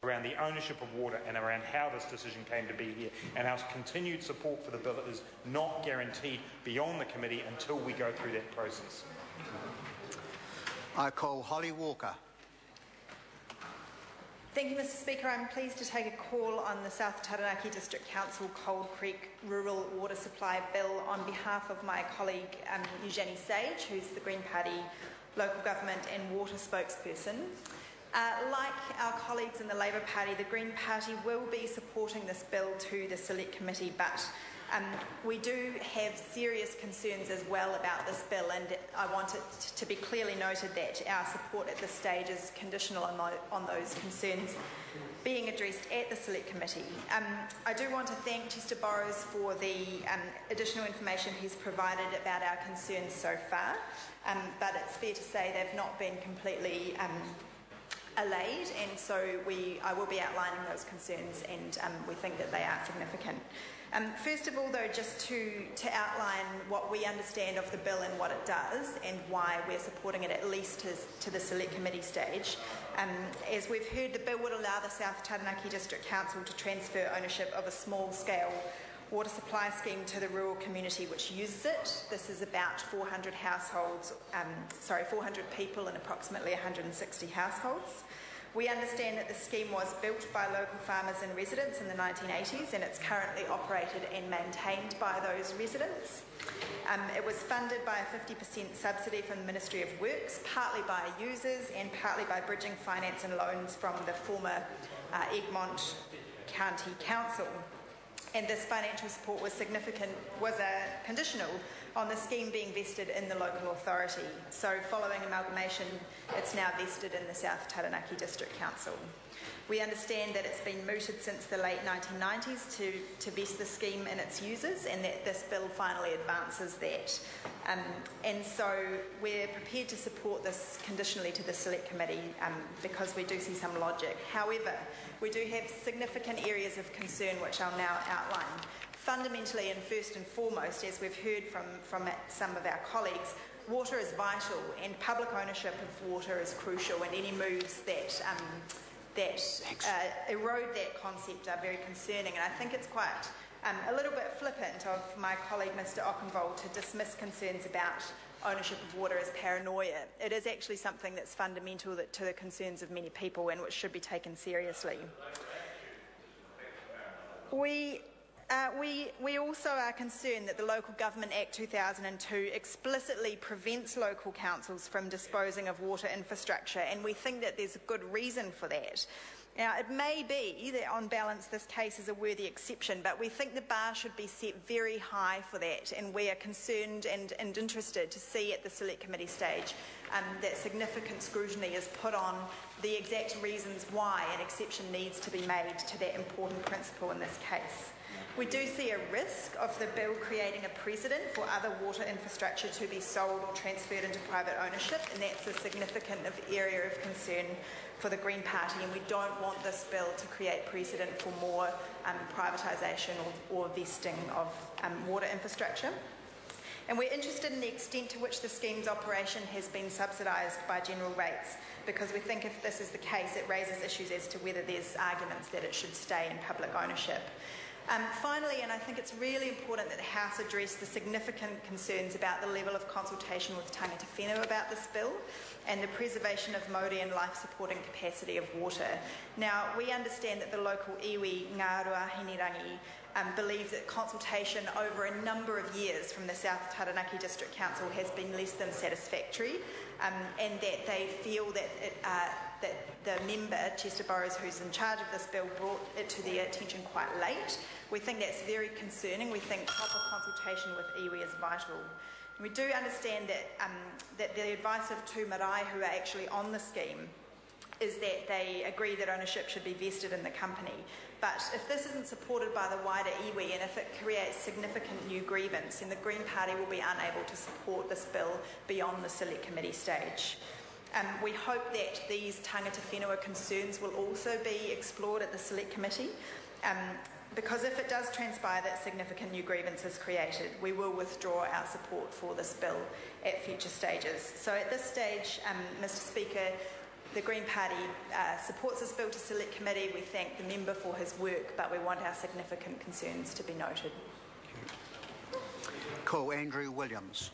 around the ownership of water and around how this decision came to be here, and our continued support for the bill is not guaranteed beyond the committee until we go through that process. I call Holly Walker. Thank you, Mr Speaker. I'm pleased to take a call on the South Taranaki District Council Cold Creek Rural Water Supply Bill on behalf of my colleague Eugenie Sage, who's the Green Party Local Government and Water spokesperson. Like our colleagues in the Labour Party, the Green Party will be supporting this bill to the Select Committee, but we do have serious concerns as well about this bill, and I want it to be clearly noted that our support at this stage is conditional on those concerns being addressed at the Select Committee. I do want to thank Chester Borrows for the additional information he's provided about our concerns so far, but it's fair to say they've not been completely allayed, and so I will be outlining those concerns, and we think that they are significant. First of all, though, just to outline what we understand of the bill and what it does and why we're supporting it at least to the Select Committee stage. As we've heard, the bill would allow the South Taranaki District Council to transfer ownership of a small-scale water supply scheme to the rural community which uses it. This is about 400 people and approximately 160 households. We understand that the scheme was built by local farmers and residents in the 1980s, and it's currently operated and maintained by those residents. It was funded by a 50% subsidy from the Ministry of Works, partly by users and partly by bridging finance and loans from the former Egmont County Council. And this financial support was conditional on the scheme being vested in the local authority. So following amalgamation, it's now vested in the South Taranaki District Council. We understand that it's been mooted since the late 1990s to vest the scheme in its users, and that this bill finally advances that. And so we're prepared to support this conditionally to the Select Committee because we do see some logic. However, we do have significant areas of concern which I'll now outline. Fundamentally and first and foremost, as we've heard from some of our colleagues, water is vital, and public ownership of water is crucial, and any moves that erode that concept are very concerning. And I think it's quite a little bit flippant of my colleague Mr Ockenvold to dismiss concerns about ownership of water as paranoia. It is actually something that's fundamental to the concerns of many people and which should be taken seriously. We also are concerned that the Local Government Act 2002 explicitly prevents local councils from disposing of water infrastructure, and we think that there's a good reason for that. Now, it may be that on balance this case is a worthy exception, but we think the bar should be set very high for that, and we are concerned and interested to see at the Select Committee stage that significant scrutiny is put on the exact reasons why an exception needs to be made to that important principle in this case. We do see a risk of the bill creating a precedent for other water infrastructure to be sold or transferred into private ownership, and that's a significant area of concern for the Green Party, and we don't want this bill to create precedent for more privatisation or vesting of water infrastructure. And we're interested in the extent to which the scheme's operation has been subsidised by general rates, because we think if this is the case, it raises issues as to whether there's arguments that it should stay in public ownership. Finally, and I think it's really important that the House address the significant concerns about the level of consultation with tangata whenua about this bill and the preservation of mauri and life-supporting capacity of water. Now, we understand that the local iwi, Ngā Rua Hinirangi, believe that consultation over a number of years from the South Taranaki District Council has been less than satisfactory, and that they feel that the member, Chester Borrows, who's in charge of this bill, brought it to their attention quite late. We think that's very concerning. We think proper consultation with iwi is vital. And we do understand that the advice of two marae who are actually on the scheme is that they agree that ownership should be vested in the company. But if this isn't supported by the wider iwi, and if it creates significant new grievance, then the Green Party will be unable to support this bill beyond the Select Committee stage. We hope that these tangata whenua concerns will also be explored at the Select Committee, because if it does transpire that significant new grievance is created, we will withdraw our support for this bill at future stages. So at this stage, Mr Speaker, The Green Party supports this bill to select committee. We thank the member for his work, but we want our significant concerns to be noted. Cool. Andrew Williams.